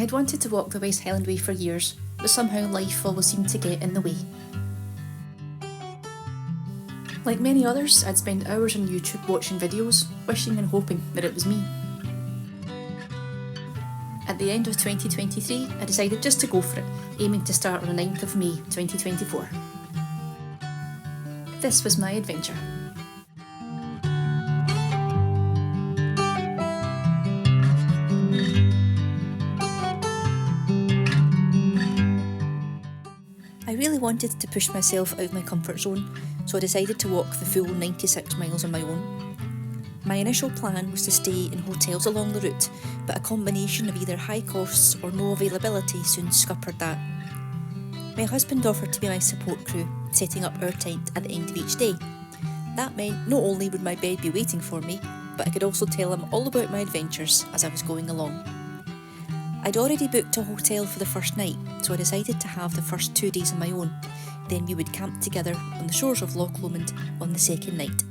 had wanted to walk the West Highland Way for years, but somehow life always seemed to get in the way. Like many others, I'd spend hours on YouTube watching videos, wishing and hoping that it was me. At the end of 2023, I decided just to go for it, aiming to start on the 9th of May 2024. This was my adventure. I really wanted to push myself out of my comfort zone, so I decided to walk the full 96 miles on my own. My initial plan was to stay in hotels along the route, but a combination of either high costs or no availability soon scuppered that. My husband offered to be my support crew, setting up our tent at the end of each day. That meant not only would my bed be waiting for me, but I could also tell him all about my adventures as I was going along. I'd already booked a hotel for the first night, so I decided to have the first 2 days on my own. Then we would camp together on the shores of Loch Lomond on the second night.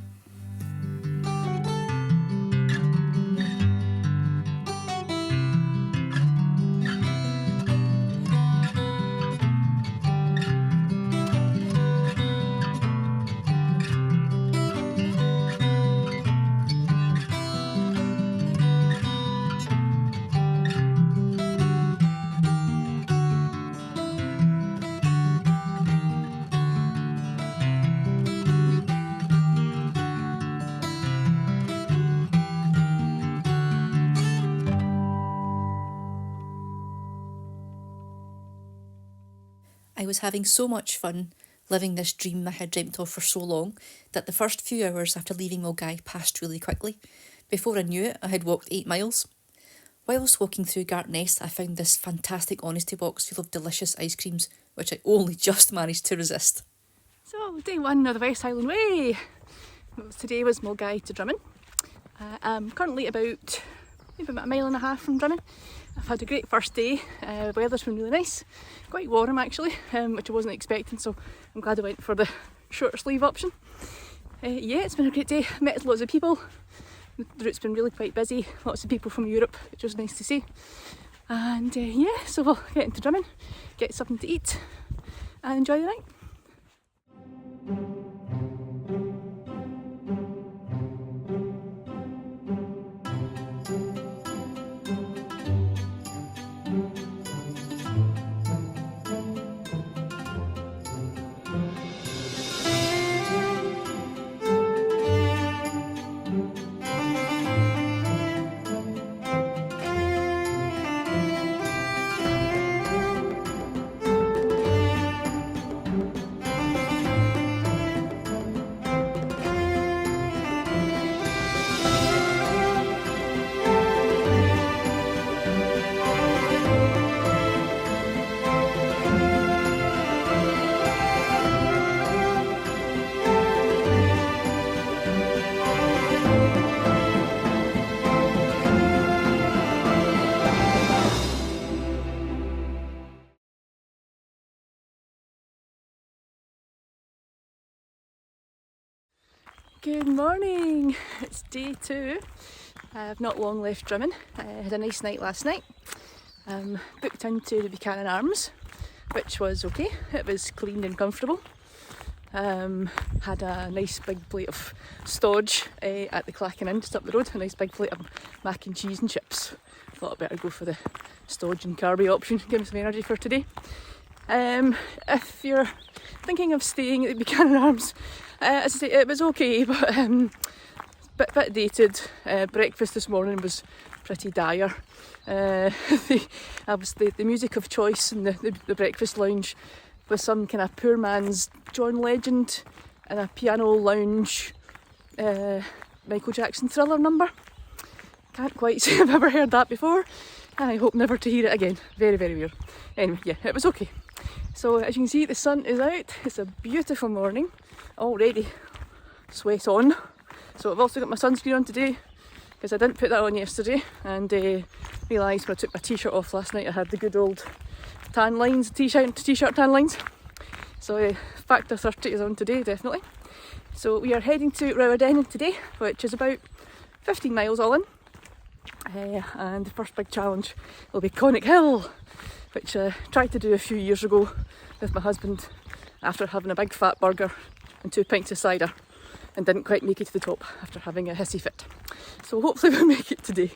I was having so much fun living this dream I had dreamt of for so long that the first few hours after leaving Milngavie passed really quickly. Before I knew it, I had walked 8 miles. Whilst walking through Gartness, I found this fantastic honesty box full of delicious ice creams, which I only just managed to resist. So, day 1 of the West Highland Way. Today was Milngavie to Drymen. I'm currently about maybe about 1.5 miles from Drymen. I've had a great first day. The weather's been really nice, quite warm actually, which I wasn't expecting, so I'm glad I went for the shorter sleeve option. Yeah, it's been a great day. Met lots of people. The route's been really quite busy, lots of people from Europe, which was nice to see. And yeah, so we'll get into Drymen, get something to eat and enjoy the night. Good morning, it's day 2. I've not long left Drymen. I had a nice night last night. Booked into the Buchanan Arms, which was okay. It was clean and comfortable. Had a nice big plate of stodge at the Clachan Inn just up the road, a nice big plate of mac and cheese and chips. Thought I'd better go for the stodge and carby option, give me some energy for today. If you're thinking of staying at the Buchanan Arms, as I say, it was okay, but bit dated. Breakfast this morning was pretty dire. The music of choice in the breakfast lounge was some kind of poor man's John Legend and a piano lounge Michael Jackson Thriller number. Can't quite say I've ever heard that before, and I hope never to hear it again. Very, very weird. Anyway, yeah, it was okay. So as you can see, the sun is out. It's a beautiful morning already. Sweat on. So I've also got my sunscreen on today because I didn't put that on yesterday, and realised when I took my t-shirt off last night I had the good old tan lines, t-shirt tan lines. So factor 30 is on today, definitely. So we are heading to Rowardennan today, which is about 15 miles all in. And the first big challenge will be Conic Hill, which I tried to do a few years ago with my husband after having a big fat burger and 2 pints of cider, and didn't quite make it to the top after having a hissy fit. So hopefully we'll make it today.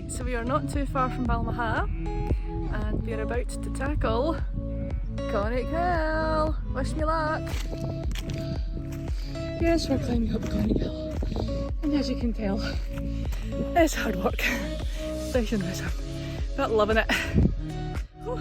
So we are not too far from Balmaha, and we are about to tackle Conic Hill. Wish me luck. Yes, we're climbing up Conic Hill, and as you can tell, it's hard work, especially in this one, but loving it. Whew.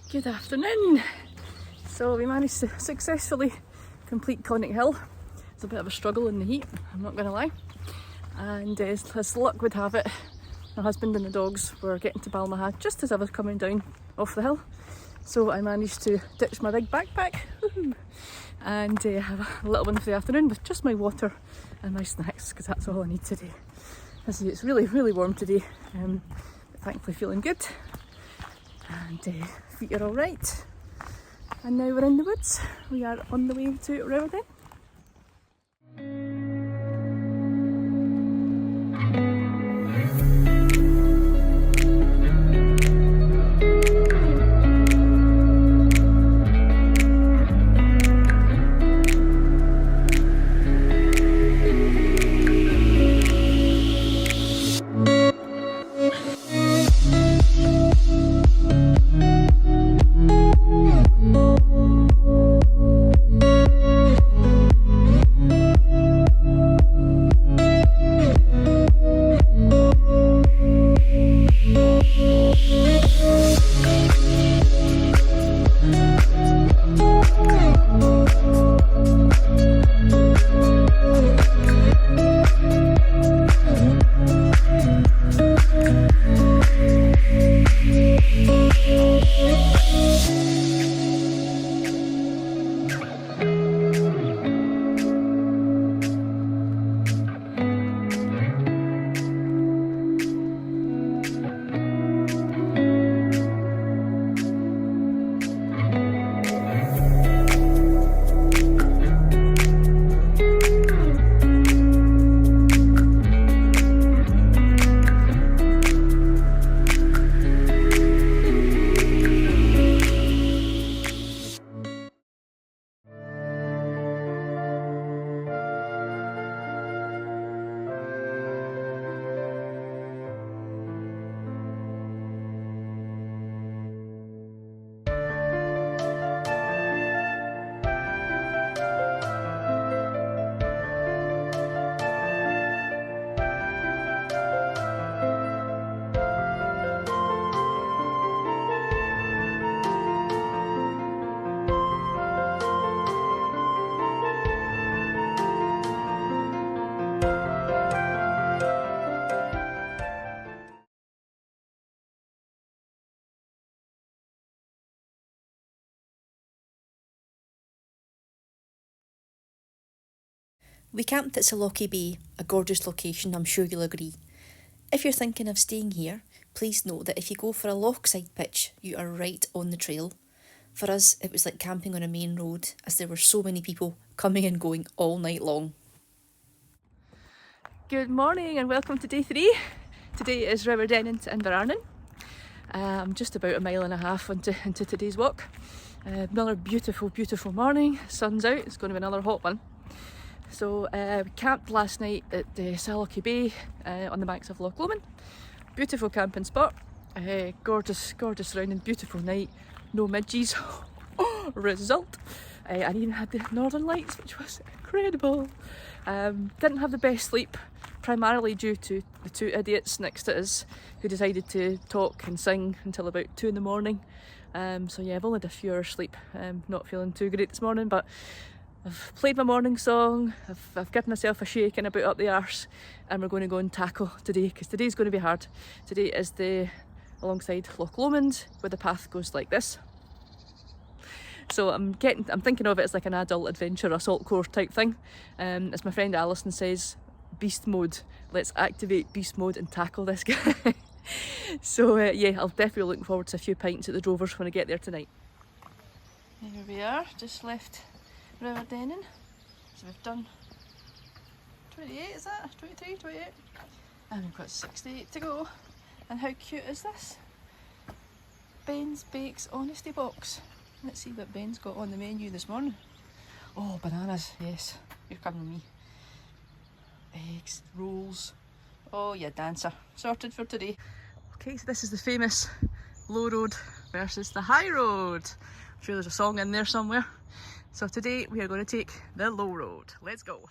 Good afternoon. So we managed to successfully complete Conic Hill. It's a bit of a struggle in the heat, I'm not going to lie. And as luck would have it, my husband and the dogs were getting to Balmaha just as I was coming down off the hill. So I managed to ditch my big backpack and have a little one for the afternoon with just my water and my snacks, because that's all I need today. As it's really, really warm today, but thankfully feeling good. And feet are all right. And now we're in the woods. We are on the way to Rowardennan. We camped at Lochie Bay, a gorgeous location, I'm sure you'll agree. If you're thinking of staying here, please note that if you go for a lochside pitch, you are right on the trail. For us, it was like camping on a main road, as there were so many people coming and going all night long. Good morning and welcome to day 3. Today is Rowardennan to Inverarnan. I'm just about a mile and a half into today's walk. Another beautiful, beautiful morning. Sun's out, it's going to be another hot one. So we camped last night at Salochy Bay on the banks of Loch Lomond. Beautiful camping spot. Gorgeous, gorgeous surrounding, beautiful night. No midges. Result. I even had the northern lights, which was incredible. Didn't have the best sleep, primarily due to the two idiots next to us who decided to talk and sing until about 2 in the morning. So yeah, I've only had a few hours sleep. Not feeling too great this morning, but I've played my morning song, I've given myself a shake and a boot up the arse, and we're going to go and tackle today, because today's going to be hard. Today is alongside Loch Lomond, where the path goes like this. So I'm thinking of it as like an adult adventure assault course type thing. As my friend Alison says, beast mode. Let's activate beast mode and tackle this guy. So yeah, I'll definitely looking forward to a few pints at the Drovers when I get there tonight. Here we are, just left Rowardennan. So we've done 28, is that? 23, 28? And we've got 68 to go. And how cute is this? Ben's Bakes Honesty Box. Let's see what Ben's got on the menu this morning. Oh, bananas, yes. You're coming with me. Eggs, rolls. Oh, yeah, dancer. Sorted for today. Okay, so this is the famous low road versus the high road. I'm sure there's a song in there somewhere. So today we are going to take the low road. Let's go.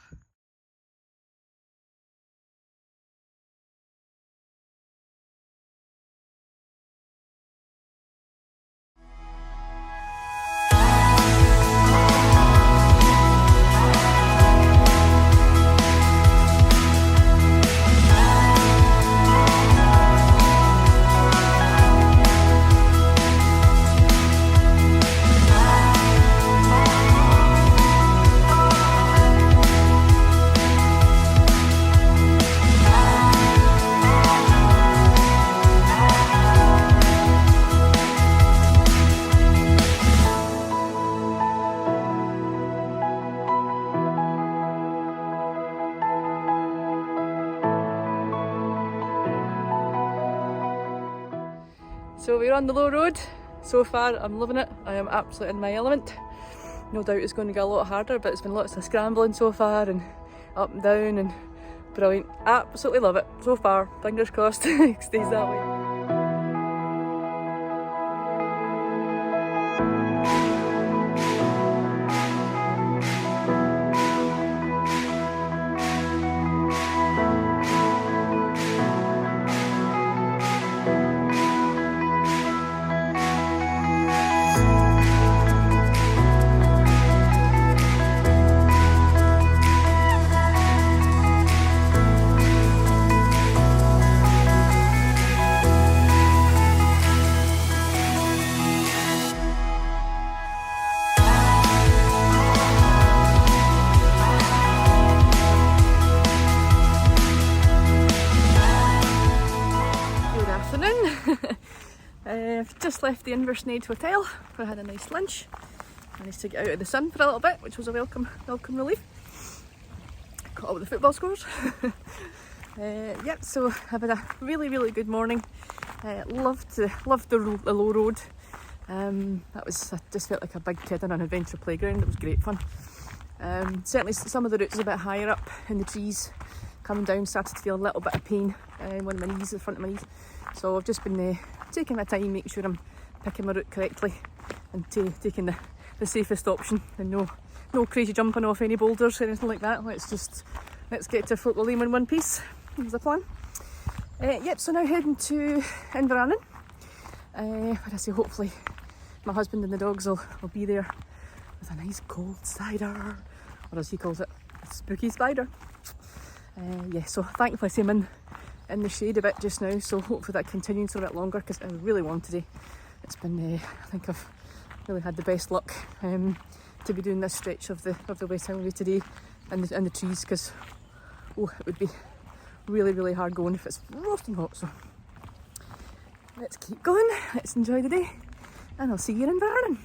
So we're on the low road. So far I'm loving it. I am absolutely in my element. No doubt it's going to get a lot harder, but it's been lots of scrambling so far and up and down and brilliant. Absolutely love it so far. Fingers crossed it stays that way. I've just left the Inverarnan hotel where I had a nice lunch. Managed to get out of the sun for a little bit, which was a welcome relief. Caught up with the football scores. Yep, so I've had a really, really good morning. Loved the low road. I just felt like a big kid on an adventure playground. It was great fun. Certainly some of the routes a bit higher up in the trees. Coming down started to feel a little bit of pain in one of my knees, the front of my knees. So I've just been taking my time, making sure I'm picking my route correctly and taking the safest option, and no crazy jumping off any boulders or anything like that. Let's get to Fort William in one piece. That's the plan. Yep, so now heading to Inverarnan. Where I say hopefully my husband and the dogs will be there with a nice cold cider, or as he calls it, a spooky cider. Yeah, so thankfully I see him in the shade a bit just now, so hopefully that continues for a bit longer, because I really want today. It's been, I think I've really had the best luck to be doing this stretch of the West Highland Way today in the trees, because it would be really, really hard going if it's roasting hot. So let's keep going, let's enjoy the day, and I'll see you in Inverarnan.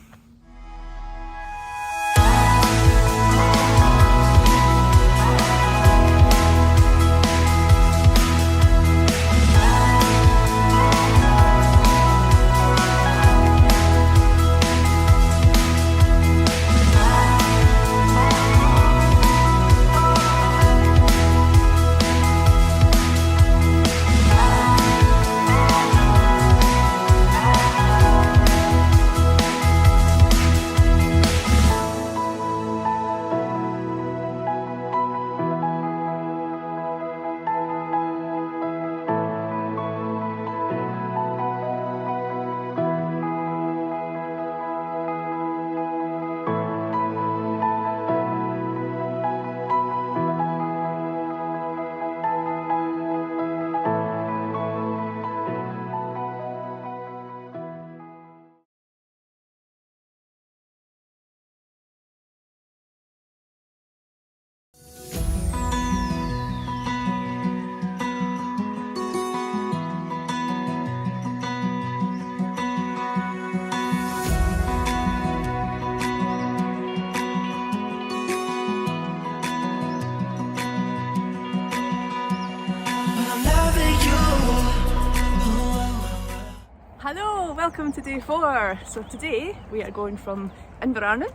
welcome to day 4. So today we are going from Inverarnan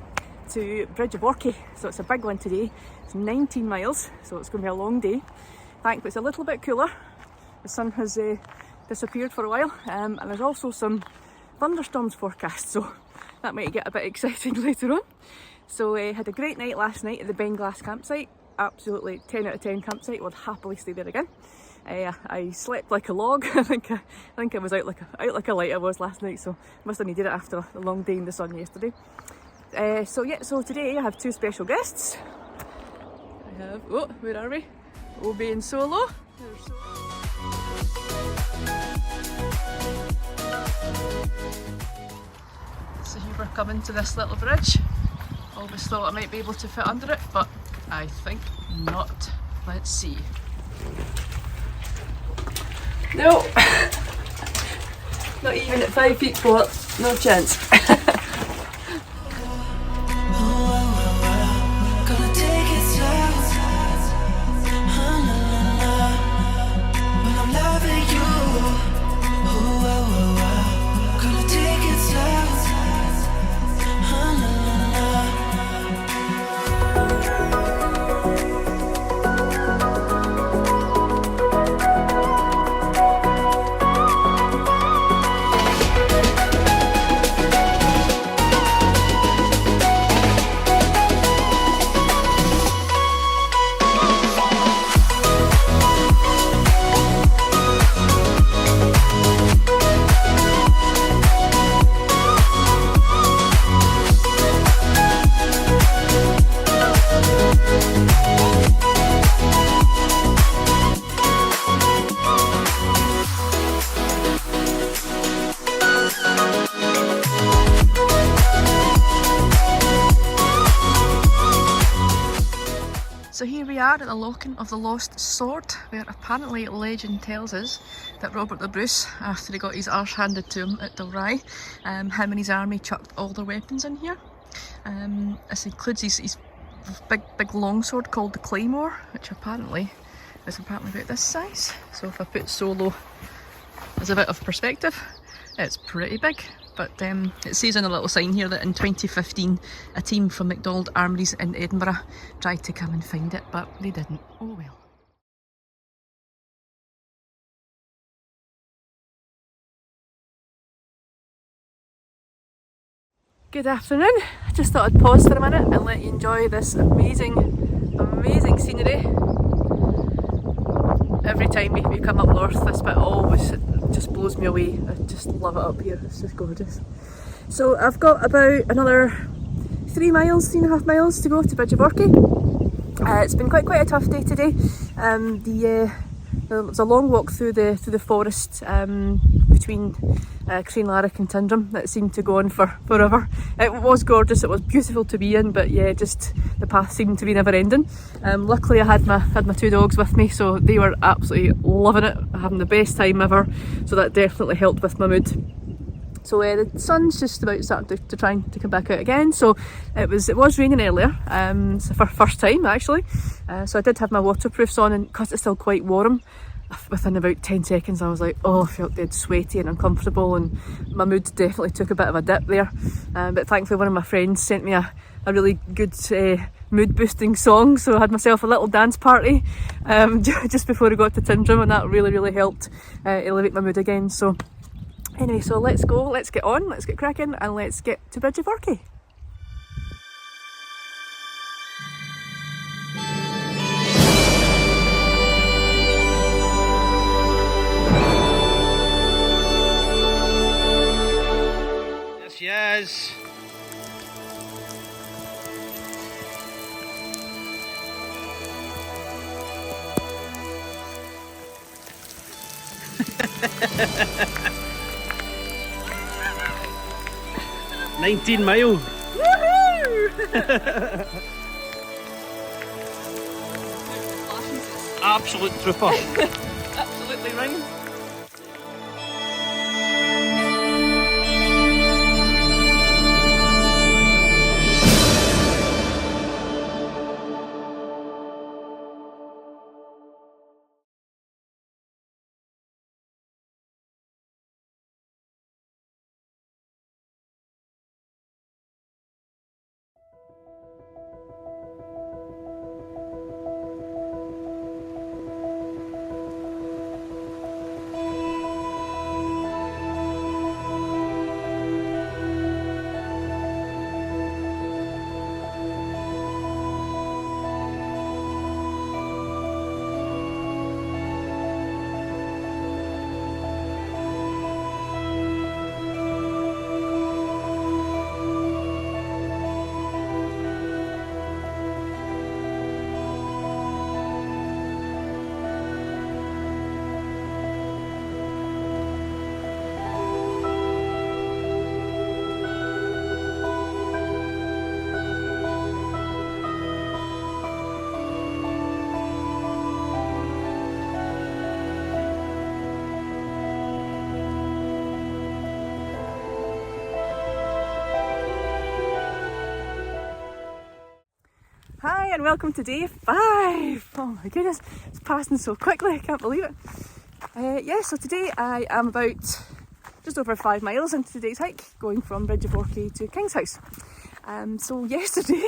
to Bridge of Orchy. So it's a big one today. It's 19 miles, so it's going to be a long day. Thankfully it's a little bit cooler. The sun has disappeared for a while, and there's also some thunderstorms forecast, so that might get a bit exciting later on. So had a great night last night at the Benglass campsite. Absolutely 10 out of 10 campsite. Would happily stay there again. I slept like a log. I think I was out like a light I was last night, so must have needed it after a long day in the sun yesterday. So today I have 2 special guests. I have, where are we? Obi and Solo. So here we're coming to this little bridge. Always thought I might be able to fit under it, but I think not. Let's see. No! Not even at 5 feet 4, no chance. So here we are at the Loch of the Lost Sword, where apparently legend tells us that Robert the Bruce, after he got his arse handed to him at Drymen, him and his army chucked all their weapons in here. This includes his big longsword called the Claymore, which apparently is about this size. So if I put Solo as a bit of perspective, it's pretty big. But it says on a little sign here that in 2015 a team from MacDonald Armouries in Edinburgh tried to come and find it, but they didn't. Oh well. Good afternoon. I just thought I'd pause for a minute and let you enjoy this amazing scenery. Every time we come up north, this bit always just blows me away. I just love it up here, it's just gorgeous. So I've got about another 3.5 miles to go to Bridge of Orchy. It's been quite a tough day today. There was a long walk through the forest between Craiglarrick and Tindrum that seemed to go on for forever. It was gorgeous, it was beautiful to be in, but yeah, just the path seemed to be never ending. Luckily I had my 2 dogs with me, so they were absolutely loving it, having the best time ever, so that definitely helped with my mood. So the sun's just about starting to try to come back out again. So it was raining earlier. It's the first time actually. So I did have my waterproofs on, and because it's still quite warm, within about 10 seconds I was like, oh, I felt dead sweaty and uncomfortable, and my mood definitely took a bit of a dip there. But thankfully one of my friends sent me a really good mood boosting song, so I had myself a little dance party just before I got to Tindrum, and that really helped elevate my mood again. So anyway, so let's go, let's get on, let's get cracking, and let's get to Bridge of Orchy. Yes. Yes. 19 mile. Woohoo! Absolute trooper. Absolutely right. and welcome to day 5. Oh my goodness, it's passing so quickly, I can't believe it. So today I am about just over 5 miles into today's hike, going from Bridge of Orchy to Kingshouse. So yesterday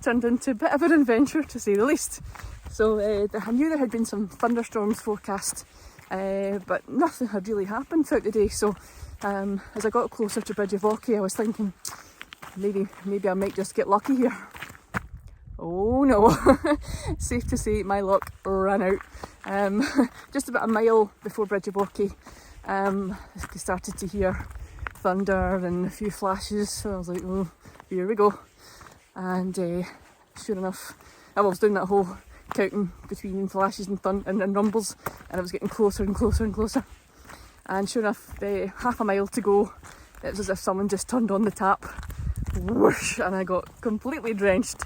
turned into a bit of an adventure, to say the least. So I knew there had been some thunderstorms forecast, but nothing had really happened throughout the day. So as I got closer to Bridge of Orchy, I was thinking maybe I might just get lucky here. Oh no, safe to say my luck ran out. Just about a mile before Bridge of Orchy, I started to hear thunder and a few flashes, so I was like, oh, here we go. And sure enough, I was doing that whole counting between flashes and and rumbles, and I was getting closer and closer and closer. And sure enough, half a mile to go, it was as if someone just turned on the tap, whoosh, and I got completely drenched.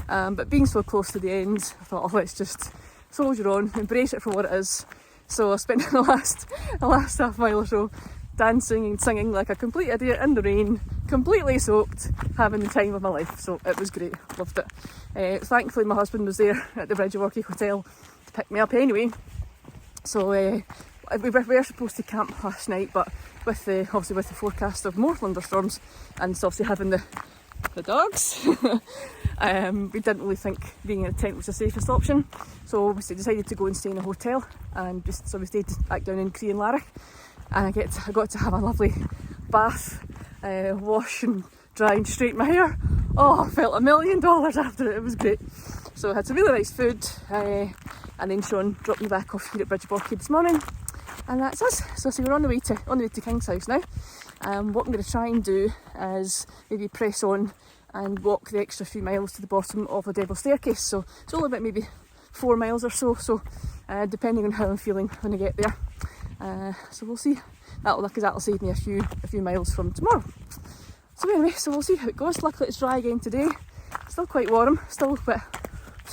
But being so close to the end, I thought, oh, let's just soldier on, embrace it for what it is. So I spent the last half mile or so dancing and singing like a complete idiot in the rain, completely soaked, having the time of my life. So it was great, loved it. Thankfully my husband was there at the Bridge of Orchy Hotel to pick me up anyway. So we were supposed to camp last night, but obviously with the forecast of more thunderstorms and obviously having the dogs, we didn't really think being in a tent was the safest option. So we decided to go and stay in a hotel, and so we stayed back down in Cree and Larrick, and I got to have a lovely bath, wash and dry and straighten my hair. Oh, I felt $1 million after it. It was great. So I had some really nice food, and then Sean dropped me back off here at Bridge of Orchy this morning, and that's us. So we're on the way to Kingshouse now. What I'm going to try and do is maybe press on and walk the extra few miles to the bottom of the Devil's Staircase. So it's only about maybe 4 miles or so. So depending on how I'm feeling when I get there. So we'll see. That'll save me a few miles from tomorrow. So anyway, so we'll see how it goes. Luckily it's dry again today. Still quite warm. Still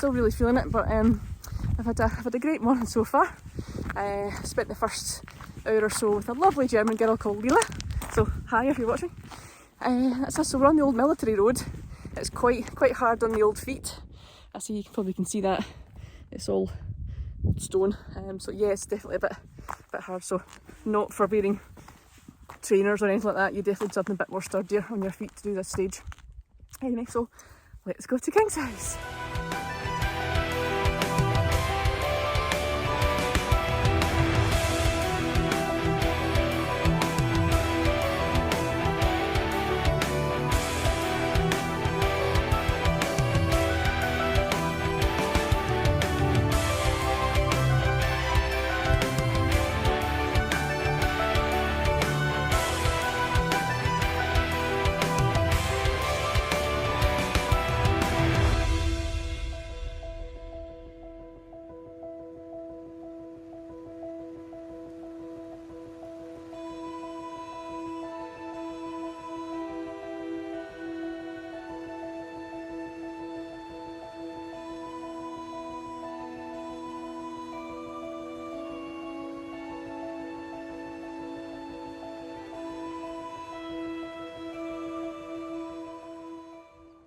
really feeling it. But I've had a great morning so far. Spent the first hour or so with a lovely German girl called Lila. So hi if you're watching. That's us. So we're on the old military road. It's quite hard on the old feet. I see, you probably can see that. It's all old stone. So yeah, it's definitely a bit hard. So not for wearing trainers or anything like that. You definitely need something a bit more sturdier on your feet to do this stage. Anyway, so let's go to Kingshouse.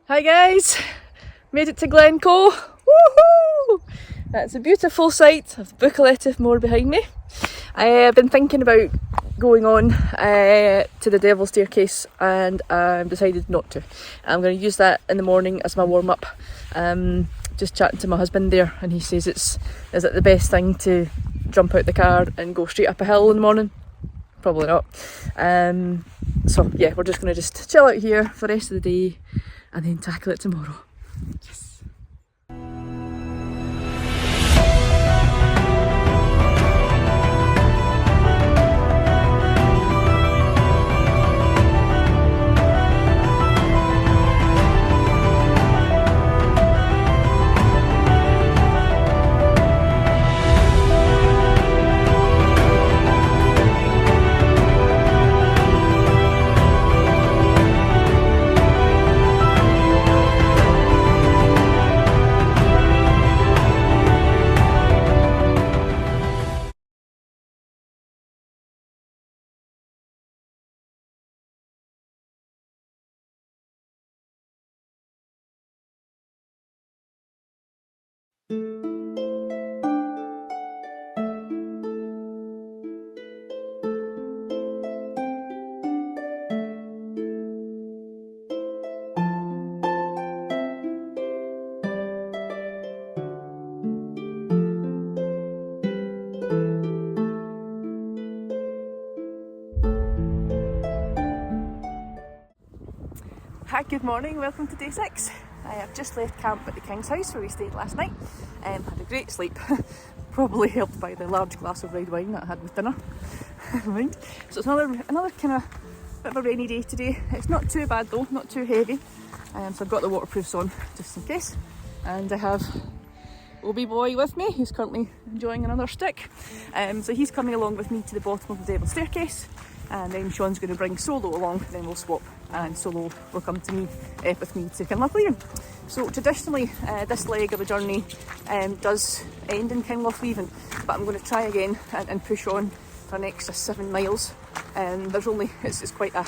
Hi guys, made it to Glencoe. Woohoo! That's a beautiful sight of the Buccleuch Moor behind me. I've been thinking about going on to the Devil's Staircase, and decided not to. I'm going to use that in the morning as my warm-up. Just chatting to my husband there, and he says is it the best thing to jump out the car and go straight up a hill in the morning? Probably not. So yeah, we're just going to chill out here for the rest of the day and then tackle it tomorrow. Yes. Hi, good morning, welcome to day 6. I've just left camp at the Kingshouse where we stayed last night. Had a great sleep, probably helped by the large glass of red wine that I had with dinner. Right. So it's another kind of bit of a rainy day today. It's not too bad though, not too heavy. So I've got the waterproofs on just in case. And I have Obi boy with me, who's currently enjoying another stick. So he's coming along with me to the bottom of the Devil's Staircase. And then Sean's going to bring Solo along, then we'll swap, and Solo will come to me with me to Loch Lomond. So traditionally this leg of the journey does end in Loch Lomond, but I'm going to try again and push on for an extra 7 miles. It's quite a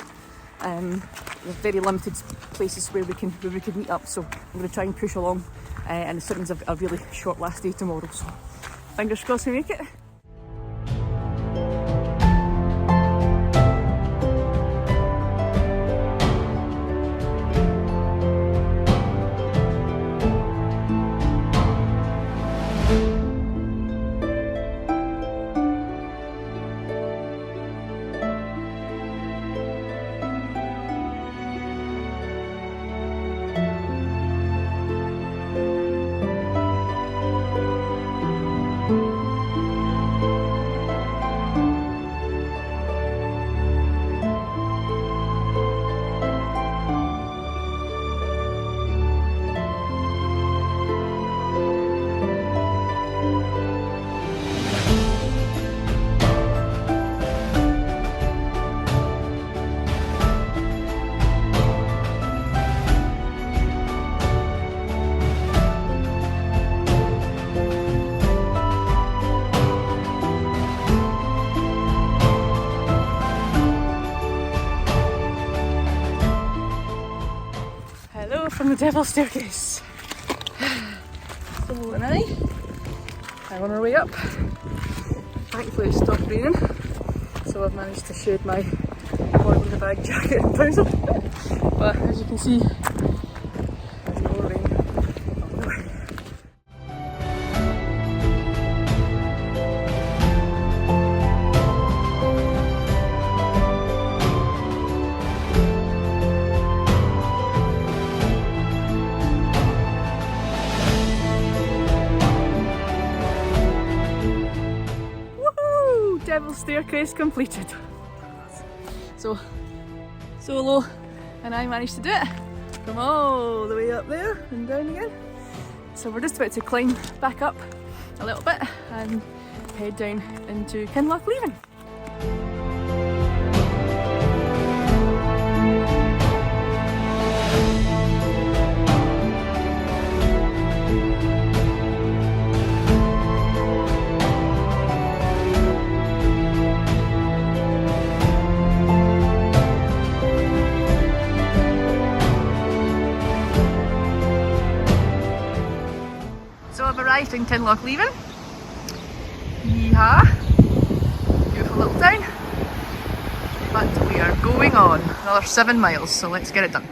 there's very limited places where we can meet up, so I'm going to try and push along, and the swimming's a really short last day tomorrow, so fingers crossed we make it. From the Devil's Staircase. Solo and I are on our way up. Thankfully it stopped raining, so I've managed to shed my board in the bag jacket and trouser. But as you can see, there's more rain on the way. Devil's Staircase completed. So Solo and I managed to do it from all the way up there and down again. So we're just about to climb back up a little bit and head down into Loch Lomond. Arrived in Loch Lomond. Yeehaw! Beautiful little town. But we are going on another 7 miles, so let's get it done.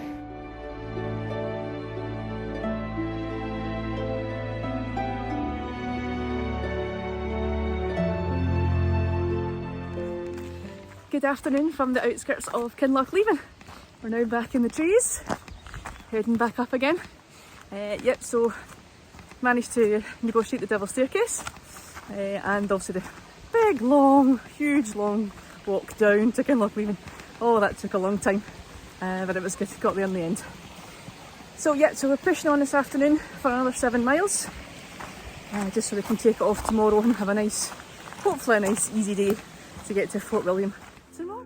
Good afternoon from the outskirts of Loch Lomond. We're now back in the trees, heading back up again. So managed to negotiate the Devil's Staircase, and also the big, long, huge, long walk down to Loch Lomond. Oh, that took a long time, but it was good. Got there in the end. So we're pushing on this afternoon for another 7 miles, just so we can take it off tomorrow and have hopefully a nice, easy day to get to Fort William tomorrow.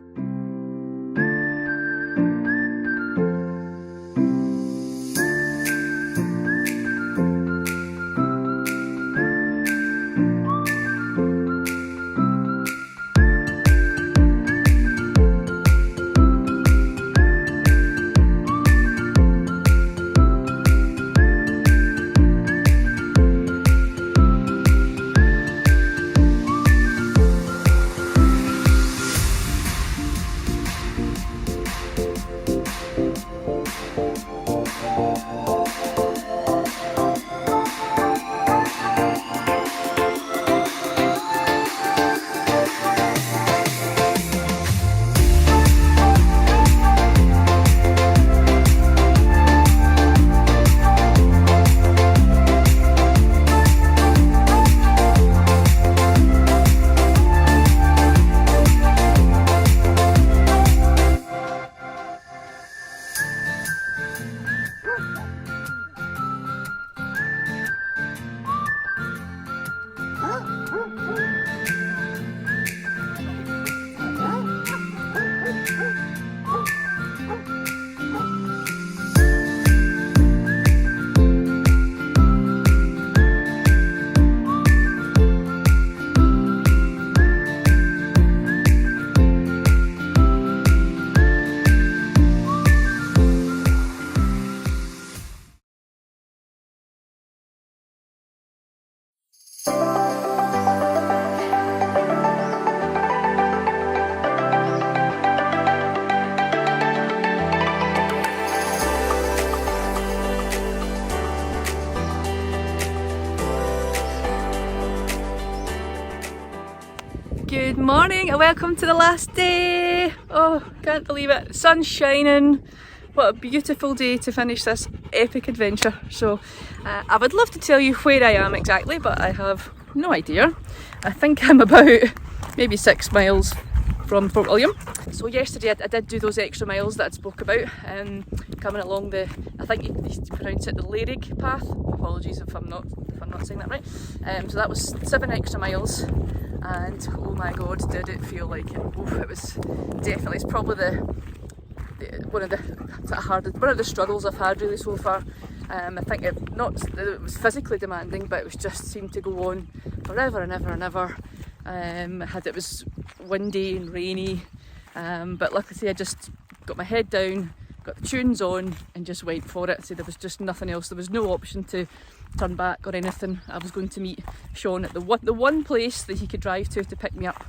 morning and welcome to the last day. Oh, can't believe it. Sun's shining. What a beautiful day to finish this epic adventure. So I would love to tell you where I am exactly, but I have no idea. I think I'm about maybe 6 miles from Fort William. So yesterday I did do those extra miles that I spoke about, coming along the, I think you pronounce it the Limujii path. Apologies if I'm not saying that right. So that was 7 extra miles, and oh my god, did it feel like it. Oh, it was definitely, it's probably one of the struggles I've had really so far. I think it was physically demanding, but it was just seemed to go on forever and ever and ever. It was windy and rainy, but luckily I just got my head down, got the tunes on and just went for it. So there was just nothing else, there was no option to turn back or anything. I was going to meet Sean at the one place that he could drive to pick me up.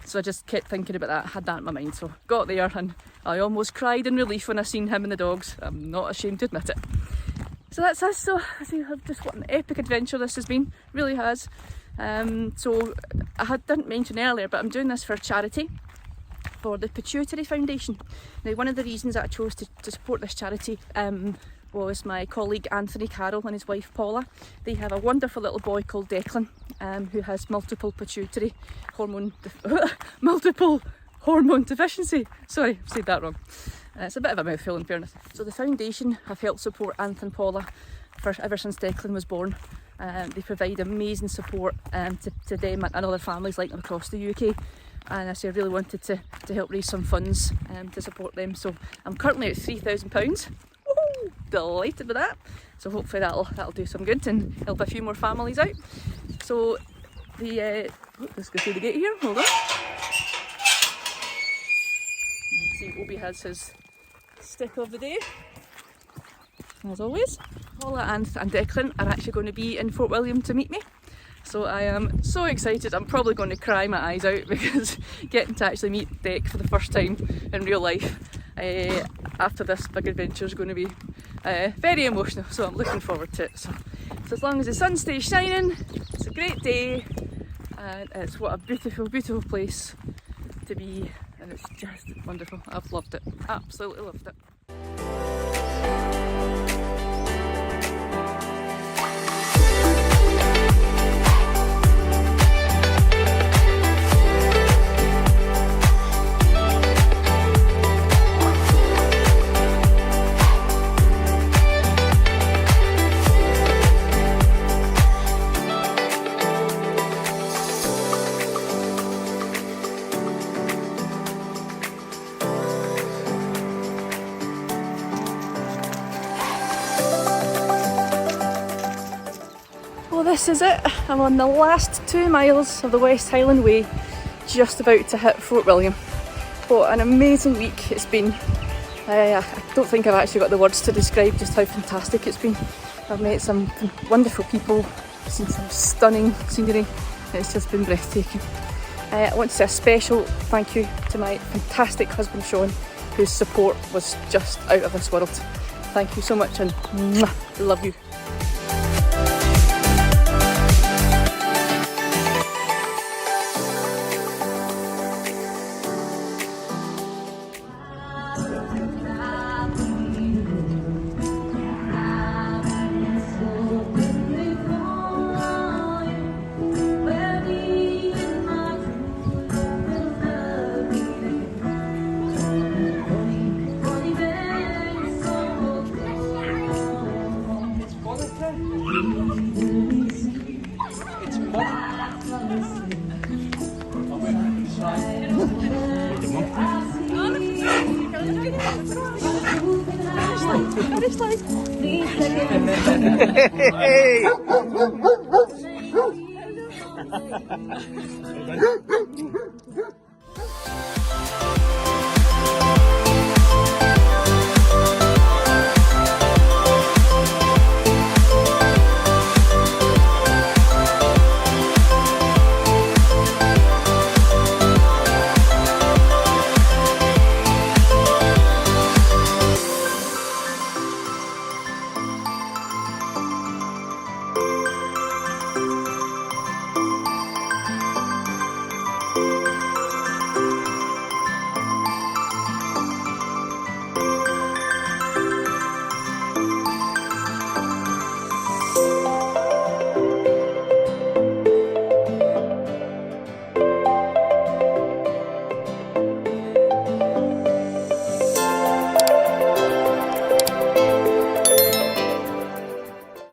So I just kept thinking about that, had that in my mind. So got there and I almost cried in relief when I seen him and the dogs. I'm not ashamed to admit it. So that's us. So I see just what an epic adventure this has been, really has. So I didn't mention earlier, but I'm doing this for charity, for the Pituitary Foundation. Now, one of the reasons that I chose to support this charity was my colleague Anthony Carroll and his wife Paula. They have a wonderful little boy called Declan, who has multiple pituitary hormone deficiency. Sorry, I said that wrong. It's a bit of a mouthful in fairness. So the foundation have helped support Anthony and Paula ever since Declan was born. They provide amazing support to them and other families like them across the UK. And I really wanted to help raise some funds to support them. So I'm currently at £3,000. Woohoo! Delighted with that. So hopefully that'll do some good and help a few more families out. So let's go through the gate here. Hold on. See, Obi has his stick of the day, as always. Paula and Declan are actually going to be in Fort William to meet me. So I am so excited. I'm probably going to cry my eyes out because getting to actually meet Dec for the first time in real life after this big adventure is going to be very emotional. So I'm looking forward to it. So as long as the sun stays shining, it's a great day, and it's what a beautiful, beautiful place to be, and it's just wonderful. I've loved it, absolutely loved it. This is it. I'm on the last 2 miles of the West Highland Way, just about to hit Fort William. What an amazing week it's been. I don't think I've actually got the words to describe just how fantastic it's been. I've met some wonderful people, seen some stunning scenery. It's just been breathtaking. I want to say a special thank you to my fantastic husband Sean, whose support was just out of this world. Thank you so much and mwah, love you. Hey!